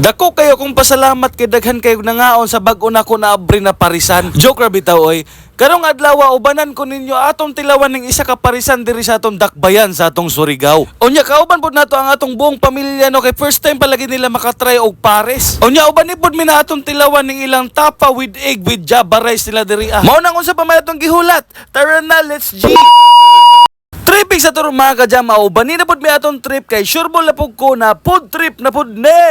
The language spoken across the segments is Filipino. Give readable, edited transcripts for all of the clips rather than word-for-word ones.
Dako kayo kung pasalamat kay daghan kayo nangaon sa bag-o na ko na abri na parisan. Joke ra bitaw oy. Karong adlaw ubanan ko ninyo atong tilawan ning isa ka parisan diri sa atong dakbayan sa atong Surigao. Unya kauban pud nato ang atong buong pamilya no kay first time palagi nila makatry og pares. Unya uban ni pud mi na atong tilawan ning ilang tapa with egg with java rice nila diri ah. Mao nang unsa pa may atong gihulat. Tara na, let's G. Tripig sa turong mga kajama, bani na pud mi atong trip kay sureball na pud ko na food trip na pud ne.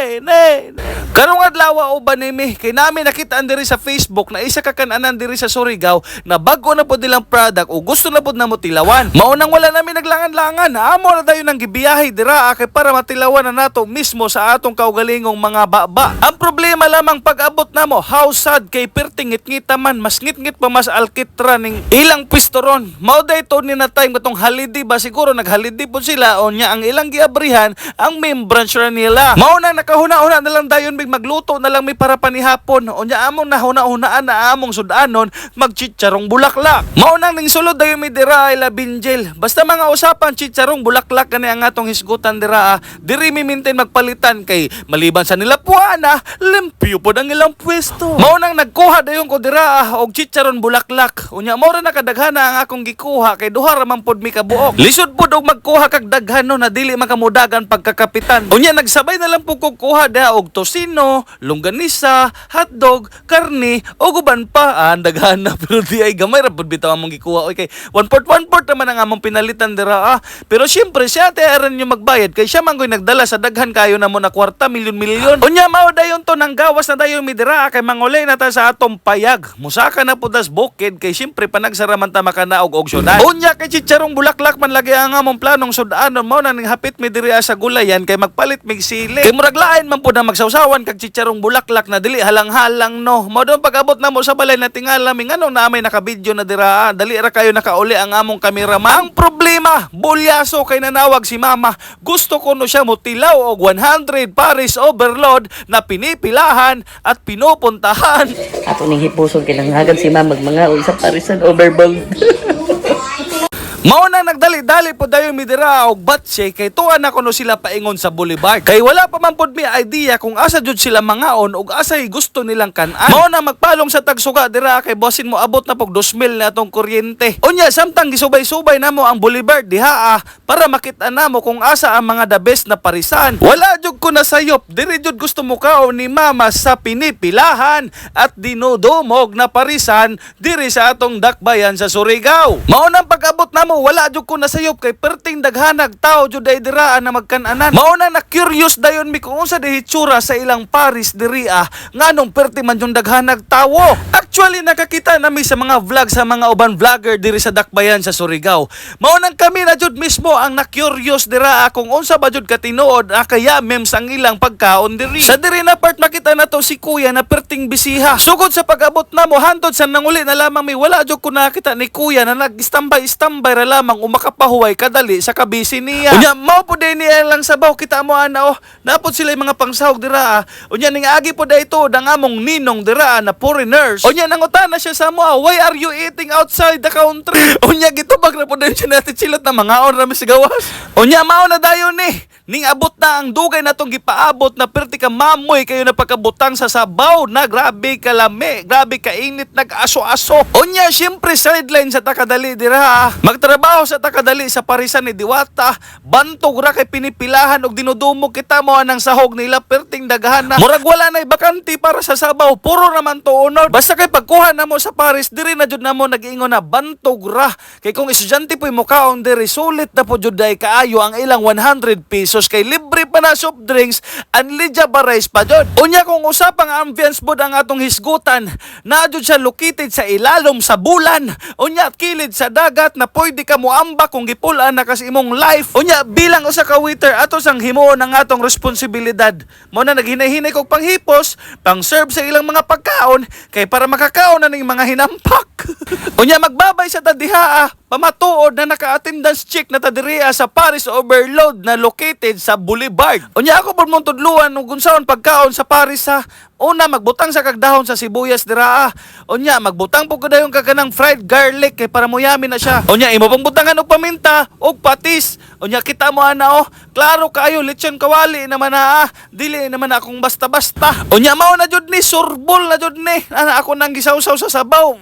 Karong adlaw uban ni mi kay nami nakita diri sa Facebook na isa ka kan-anan diri sa Surigao na bag-o na pud nilang product o gusto na pud namo tilawan. Mao nang wala nami naglangan-langan, amo na dayon nang gibiyahe dira kay para matilawan na nato mismo sa atong kaugalingong mga baba. Ang problema lamang pag-abot namo, how sad kay perting ngit-ngita man, mas ngit-ngit pa mas alkitra ning ilang pistoron. Mao dayto ni na time katong holiday ba siguro nagholiday pud sila o nya ang ilang giabrihan ang main branch ra nila. Mao nang nakahuna-una na lang dayon big magluto na lang mi para panihapon o nya among nahuna-hunaan na among sudanon magchicharong bulaklak. Mao nang ning sulod dayon mi dira ila binjel. Basta mga usapan chicharong bulaklak kani ang atong hisgutan dira diri mi maintain magpalitan kay maliban sa nila puana limpyo pod ang ilang pwesto. Mao nang nagkuha dayon ko dira og chicharon bulaklak. Unya mao ra nakadaghana ang akong gikuha kay duha ra man pod mi kabuok. Lisod pod og magkuha kag daghan no na dili makamudagan pagkakapitan. Unya nagsabay na lang po kukuha da og tosino, longganisa, hotdog, karne o guban pa daghan na pero di ay gamay ra pod bitaw among gikuha. Okay, 1/4 naman ang among pinalitan dira Pero syempre siya aran niyo magbayad kay siya man goy nagdala sa daghan kayo na mo na kwarta milyon-milyon. Unya mao dayon to nang gawas na dayon mi dira kay mangulay na ta sa atong payag. Musaka na pud das bukid kay syempre panagsaraman ta makanaog og syudad. Unya kay chicharong bulaklak man lagi ang among planong sudanon mao na ning hapit mi diri sa gulayan kay magpalit mig sili. Kay murag lain man pud na magsawsawan kag chicharong bulaklak na dili halang-halang no. Mao don pag-abot na mo sa balay na tingala mi nganong na may nakabidyo na dira dali ra kayo nakauli ang among kameraman. Ang problema, bulyaso kay nanawag si mama. Gusto ko no siya motilaw og 100 pares overload na pinipilahan at pinupuntahan. Ako ning hipuson kay nanghagan si mama mga isa parisan overbold. Mao na nagdali-dali po dayon mi dira og batse kay tuwa na kuno sila paingon sa boulevard. Kay wala pa man pod mi idea kung asa jud sila mangaon ug asay gusto nilang kan-an. Mao na magpalong sa tagsuga dira kay bosin mo abot na pog 2,000 na atong kuryente. Unya samtang gisubay-subay namo ang boulevard diha para makita namo kung asa ang mga the best na parisan. Wala jud ko nasayop, diri jud gusto mo kaon ni mama sa pinipilahan at dinudumog na parisan diri sa atong dakbayan sa Surigao. Mao nang pag-abot namo wala jud ko nasayop kay perting daghanag tao jud ay dira na magkan-anan. Mao na curious dayon mi kung unsa di hitsura sa ilang paris diri nganong perting man jud daghanag tawo. Actually nakakita nami sa mga vlog sa mga uban vlogger diri sa dakbayan sa Surigao. Mao nang kami na jud mismo ang na-curious dira kung unsa ba jud katinuod kaya memes ang ilang pagkaon diri. Sa diri na part makita nato si kuya na perting bisiha. Sugod sa pag-abot namo hantod sa nanguli na lamang mi wala jud ko nakita ni kuya na nag-standby lamang umakapahuway kadali sa kabisi niya. Unya mao pud niya lang sabaw kita mo napod sila mga pangsahog dira Unya ning agi pud ito dang among ninong dira na foreigners. Unya nangutana siya sa mo why are you eating outside the country? Unya gitubag na pud siya natin silot na mga on rami sa gawas. Unya mao na dayon ning abot na ang dugay natong gipaabot na perti ka mamoy kayo na pagkabutang sa sabaw na grabe kalami, grabe kainit nag-aso-aso. Unya syempre sideline sa takadali dira magtrabaho sa takadali sa parisan ni Diwata, bantog ra kay pinipilahan og dinudumog kita mo anang sahog nila perting daghan na. Murag wala nay bakanti para sa sabaw, puro naman to unod. Basta kay pagkuha namo sa Paris diri na jud namo nag-ingon na bantog ra. Kay kung estudyante po'y mukaon diri sulit na po jud day kaayo ang ilang 100 pesos kay libre pa na soft drinks and java rice pa jud. Unya kung usapang ambience bod ang atong hisgutan, na jud siya located sa ilalom sa bulan. Unya kilid sa dagat na pwede ka moamba kung gipulaan na kasi imong life. Unya bilang usa ka waiter ato sang himuon ang atong responsibilidad. Mo na naghinay-hinay kog panghipos, pang serve sa ilang mga pagkaon kay para makakaon na ning mga hinampak. Unya magbabay sa tadiha pamatuod na naka-attendance check na tadiriya sa Paris Overload na located sa Boulevard. Unya ako pud mong tudluan ug unsaon pagkaon sa Paris Una magbutang sa kagdahon sa sibuyas dira. Unya magbutang po kada yung kaganang fried garlic kay para muyami na siya. Unya imo pang butangan og paminta og patis. Unya kita mo ana klaro kayo lechon kawali naman na dili naman akong basta-basta. Unya mao na jud ni surbol na jud ni. Ana ako nang gisawsaw sa sabaw.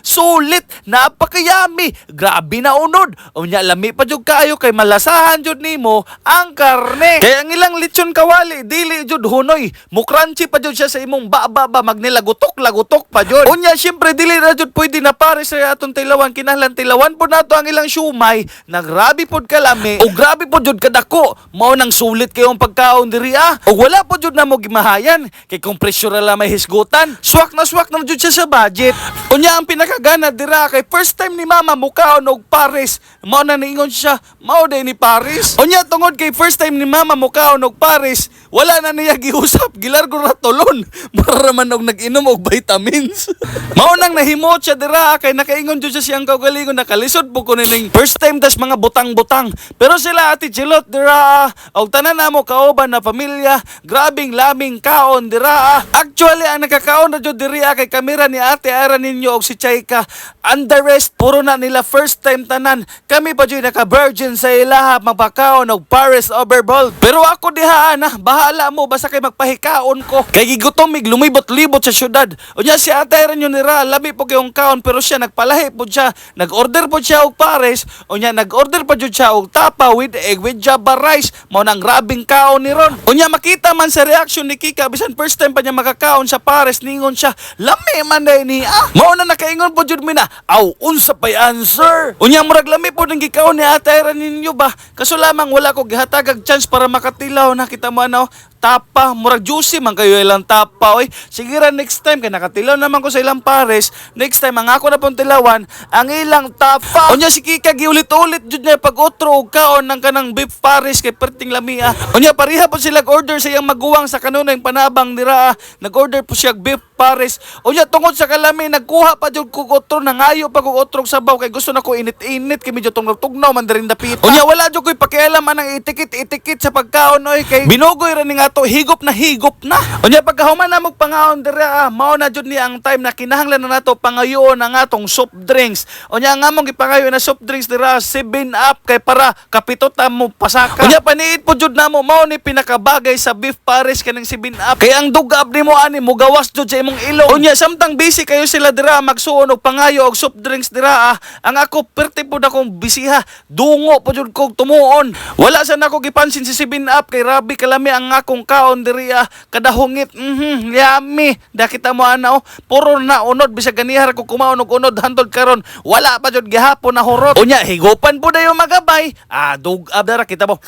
Sulit, napakayami. Grabe na unod. Unya lami pa jud kayo kay malasahan jud nimo ang karne. Kaya ang ilang lechon kawali dili jud hunoy. Mukranchi pa jud siya sa imong baba magnilagutok-lagutok pa jud. Unya syempre dili na jud pwede na pare sa atong tilawan kinahanglan tilawan pod nato ang ilang siumay. Nagrabi pod kalami o grabe pod jud kadako. Mao nang sulit kayong pagkaon diri O wala pod jud na mo gimahayan kay kung presyo ra may hisgutan. Swak na jud siya sa budget. Unya ang pinakagana dira kay first time ni mama mukaon og pares. Mao na niingon siya, mao day ni pares. Unya tungod kay first time ni mama mukaon og pares, wala na niya giusap, gilargo ra tolon. Para man og nag-inom og vitamins. Mao nang nahimot siya dira kay nakaingon jud siya siyang kaugalingon nakalisod po ko ning first time tas mga butang-butang. Pero sila ati Chilot dira og tanan namo kauban na pamilya, grabing laming kaon dira. Actually ang nakakaon na jud diri kay kamera ni Ate Ara ninyo og si Chaika. Under rest puro na nila first time tanan. Kami pa jud naka-virgin sa ilaha magpakaon og Paris overbold. Pero ako diha na bahala mo basta kay magpahikaon ko. Kay gigutom mig lumibot-libot sa syudad. Unya si Ate Ara nyo nira labi po kayong kaon pero siya nagpalahi po siya. Nag-order po siya og Paris. Unya nag-order pa jud siya og tapa with egg with java rice. Mao nang grabing kaon ni Ron. Unya makita man sa reaction ni Kika bisan first time pa niya makakaon sa Paris ningon siya. Lami man day ni Mao na nakaingon po jud mi na. Aw unsa pay answer. Unya murag lami po ning gikaon ni Ate Ara ninyo ba. Kaso lamang wala ko gihatagag chance para makatilaw nakita mo ano. Tapa, murag juicy man kayo ilang tapa oy. Sige ra next time kay nakatilaw naman ko sa ilang pares. Next time ang ako na pong tilawan ang ilang tapa. Unya si Kika giulit-ulit jud niya pag-utro og kaon ng kanang beef pares kay perting lamia. Unya pareha po sila order sa iyang maguwang sa kanunay panabang dira. Nag-order po siya beef pares. Unya tungod sa kalami nagkuha pa jud ko utro nangayo pa ko utro sabaw kay gusto nako init-init kay medyo tugnaw man dirin dapita. Unya wala jud koy pakialam anang itikit sa pagkaon oy kay binugoy ra ni nga to higop na. Unya pagkahuman na mog pangaon dira mao na jud ni ang time na kinahanglan na nato pangayoon ang atong soft drinks. Unya nga mong gipangayo na soft drinks dira 7-Up kay para kapitot na mo pasaka. Unya paniit po jud namo mao ni pinakabagay sa beef pares kanang 7-Up. Kay ang dugab nimo ani mo gawas jud sa imong ilong. Unya samtang busy kayo sila dira magsuon og pangayo og soft drinks dira ang ako perti pud akong bisiha. Dungo po jud kog tumuon. Wala sa nako gipansin si 7-Up kay rabi kalami ang akong kaon diri kadahungit yummy dakita mo ana puro na unod bisag ganihar ko kumaon og unod hantod karon wala pa jud gihapon na hurot. Unya higopan po dayon magabay dugab dara kita mo.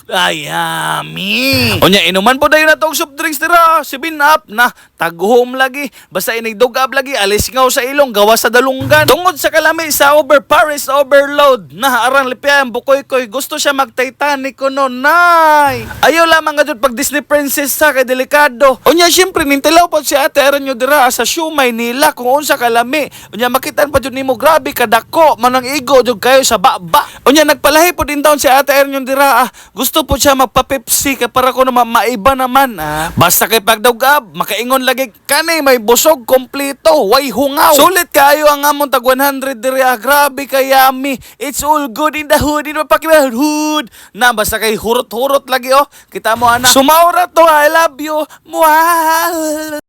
Ay, yummy. Unya inuman po dayon natong soft drinks dira 7-Up na taghom lagi basta inigdugab lagi alis ngaw sa ilong gawas sa dalunggan tungod sa kalami sa over Paris overload na arang lipian bukoy-koy gusto siya mag-Titanic kuno nay ayaw lamang gadud pag Disney princess sa kay delikado. Unya syempre nintilaw po si Ate Ara nyo dira sa siumay nila kung unsa kalami. Unya makitan pa jud nimo grabe kadako manang igo jud kayo sa baba. Unya nagpalahi po din taon si Ate Ara nyo dira gusto po siya magpa-Pepsi kay para ko na maiba naman basta kay pagdugab makaingon lagi kanay may busog kompleto way hungaw sulit kayo ang among tag 100 diri grabe kay yummy it's all good in the hood in the hood na basta kay hurot-hurot lagi kita mo ana sumaura to I love you. Muah.